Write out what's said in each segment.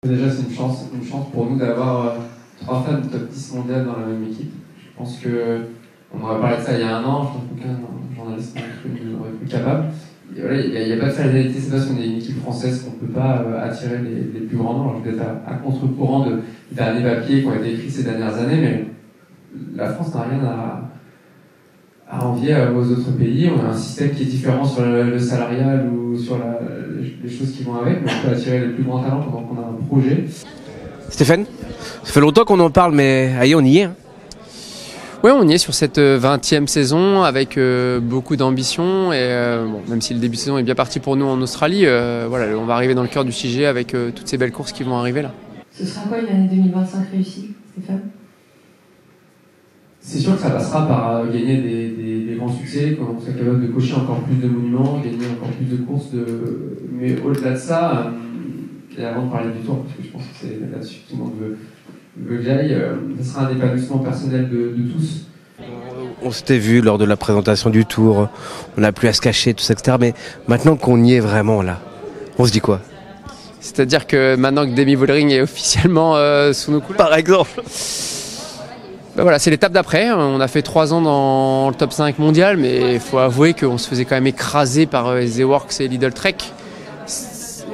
Déjà, c'est une chance pour nous d'avoir 3 femmes top 10 mondiales dans la même équipe. Je pense qu'on aurait parlé de ça il y a un an, je pense qu'aucun journaliste n'aurait cru capable. Voilà, il n'y a pas de fatalité, c'est parce qu'on est une équipe française qu'on ne peut pas attirer les plus grands noms. Alors peut-être à contre-courant de derniers papiers qui ont été écrits ces dernières années, mais la France n'a rien à envier aux autres pays. On a un système qui est différent sur le salarial ou sur les choses qui vont avec, mais on peut attirer les plus grands talents pendant qu'on a un projet. Stéphane, ça fait longtemps qu'on en parle, mais allez, on y est. Hein. Oui, on y est sur cette 20e saison avec beaucoup d'ambition et bon, même si le début de saison est bien parti pour nous en Australie, voilà, on va arriver dans le cœur du sujet avec toutes ces belles courses qui vont arriver là. Ce sera quoi une année 2025 réussie, Stéphane? C'est sûr que ça passera par gagner des grands succès, qu'on soit capable de cocher encore plus de monuments, gagner encore plus de courses, mais au-delà de ça, et avant de parler du tour, parce que je pense que c'est là-dessus que tout le monde veut que j'aille, ça sera un épanouissement personnel de tous. On s'était vu lors de la présentation du tour, on n'a plus à se cacher, tout ça, etc. Mais maintenant qu'on y est vraiment là, on se dit quoi? C'est-à-dire que maintenant que Demi Vollering est officiellement sous nos couleurs, par exemple. Ben voilà, c'est l'étape d'après. On a fait 3 ans dans le top 5 mondial, mais il faut avouer qu'on se faisait quand même écraser par The Works et Lidl Trek.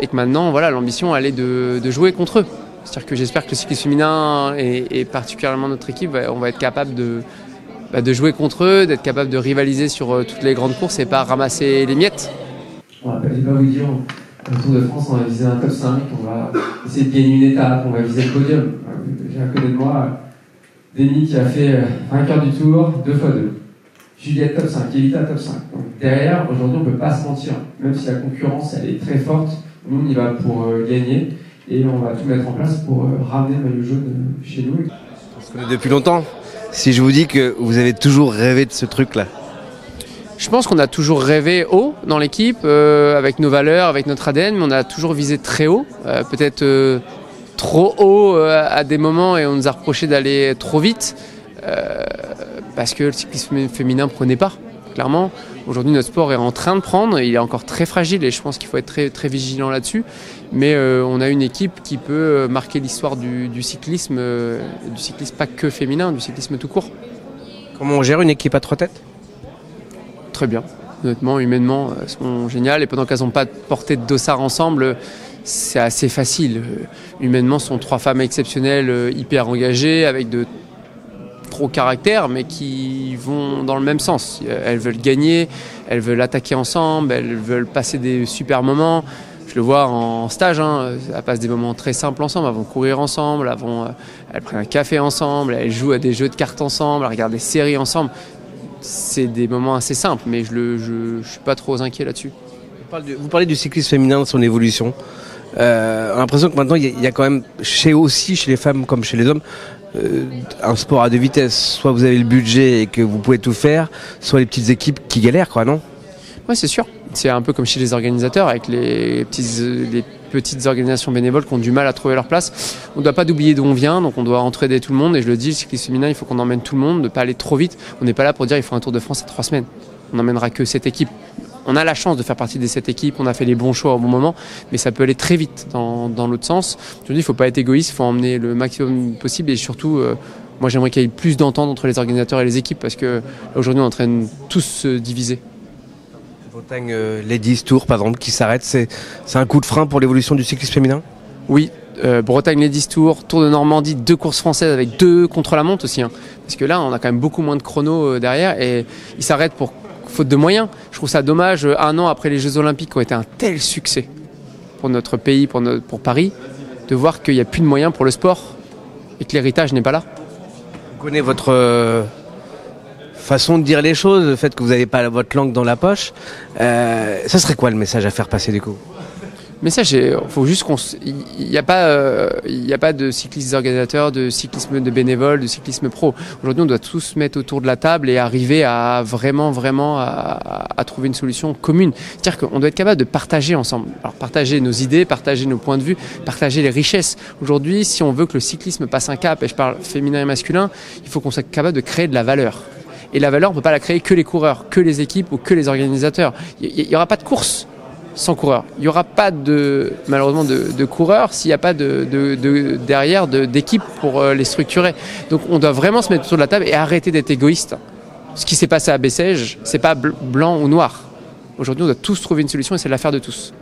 Et que maintenant, voilà, l'ambition, elle est de jouer contre eux. C'est-à-dire que j'espère que le cyclisme féminin et particulièrement notre équipe, on va être capable de jouer contre eux, d'être capable de rivaliser sur toutes les grandes courses et pas ramasser les miettes. On va pas vous dire, au Tour de France, on va viser un top 5, on va essayer de gagner une étape, on va viser le podium. J'ai à côté de moi Demi qui a fait vainqueur du Tour 2 x 2. Juliette top 5, Elita top 5. Donc derrière, aujourd'hui, on ne peut pas se mentir. Même si la concurrence elle est très forte, nous on y va pour gagner et on va tout mettre en place pour ramener le maillot jaune chez nous. On se connaît depuis longtemps. Si je vous dis que vous avez toujours rêvé de ce truc-là. Je pense qu'on a toujours rêvé haut dans l'équipe, avec nos valeurs, avec notre ADN, mais on a toujours visé très haut. Peut-être trop haut à des moments et on nous a reproché d'aller trop vite parce que le cyclisme féminin ne prenait pas, clairement. Aujourd'hui, notre sport est en train de prendre, il est encore très fragile et je pense qu'il faut être très, très vigilant là-dessus. Mais on a une équipe qui peut marquer l'histoire du cyclisme pas que féminin, du cyclisme tout court. Comment on gère une équipe à 3 têtes? Très bien. Honnêtement, humainement, elles sont géniales et pendant qu'elles n'ont pas porté de dossard ensemble, c'est assez facile. Humainement, ce sont 3 femmes exceptionnelles, hyper engagées, avec de gros caractères, mais qui vont dans le même sens. Elles veulent gagner, elles veulent attaquer ensemble, elles veulent passer des super moments. Je le vois en stage, hein, elles passent des moments très simples ensemble, elles vont courir ensemble, elles prennent un café ensemble, elles jouent à des jeux de cartes ensemble, elles regardent des séries ensemble. C'est des moments assez simples, mais je ne suis pas trop inquiet là-dessus. Vous parlez du cyclisme féminin, de son évolution. On a l'impression que maintenant, il y a quand même, chez les femmes comme chez les hommes, un sport à 2 vitesses. Soit vous avez le budget et que vous pouvez tout faire, soit les petites équipes qui galèrent, quoi, non? Oui, c'est sûr. C'est un peu comme chez les organisateurs, avec les petites organisations bénévoles qui ont du mal à trouver leur place. On ne doit pas oublier d'où on vient, donc on doit entraider tout le monde. Et je le dis, le cyclisme féminin, il faut qu'on emmène tout le monde, ne pas aller trop vite. On n'est pas là pour dire qu'il faut un Tour de France à 3 semaines. On n'emmènera que 7 équipes. On a la chance de faire partie des 7 équipes, on a fait les bons choix au bon moment, mais ça peut aller très vite dans l'autre sens. Je dis, il ne faut pas être égoïste, il faut emmener le maximum possible et surtout, moi j'aimerais qu'il y ait plus d'entente entre les organisateurs et les équipes parce qu'aujourd'hui on est en train de tous se diviser. Bretagne Ladies Tour par exemple qui s'arrête, c'est un coup de frein pour l'évolution du cyclisme féminin? Oui, Bretagne Ladies Tour, Tour de Normandie, 2 courses françaises avec 2 contre-la-montre aussi. Hein, parce que là on a quand même beaucoup moins de chronos derrière et ils s'arrêtent pour faute de moyens. Je trouve ça dommage, 1 an après les Jeux Olympiques qui ont été un tel succès pour notre pays, pour Paris, de voir qu'il n'y a plus de moyens pour le sport et que l'héritage n'est pas là. Vous connaissez votre façon de dire les choses, le fait que vous n'avez pas votre langue dans la poche. Ça serait quoi le message à faire passer du coup? Mais ça, faut juste il n'y a pas de cyclistes organisateurs, de cyclisme de bénévoles, de cyclisme pro. Aujourd'hui, on doit tous se mettre autour de la table et arriver à vraiment à trouver une solution commune. C'est-à-dire qu'on doit être capable de partager ensemble. Alors, partager nos idées, partager nos points de vue, partager les richesses. Aujourd'hui, si on veut que le cyclisme passe un cap, et je parle féminin et masculin, il faut qu'on soit capable de créer de la valeur. Et la valeur, on ne peut pas la créer que les coureurs, que les équipes ou que les organisateurs. Il n'y aura pas de course sans coureurs. Il n'y aura pas malheureusement de coureurs s'il n'y a pas derrière d'équipe pour les structurer. Donc on doit vraiment se mettre autour de la table et arrêter d'être égoïste. Ce qui s'est passé à Bessèges, c'est pas blanc ou noir. Aujourd'hui, on doit tous trouver une solution et c'est l'affaire de tous.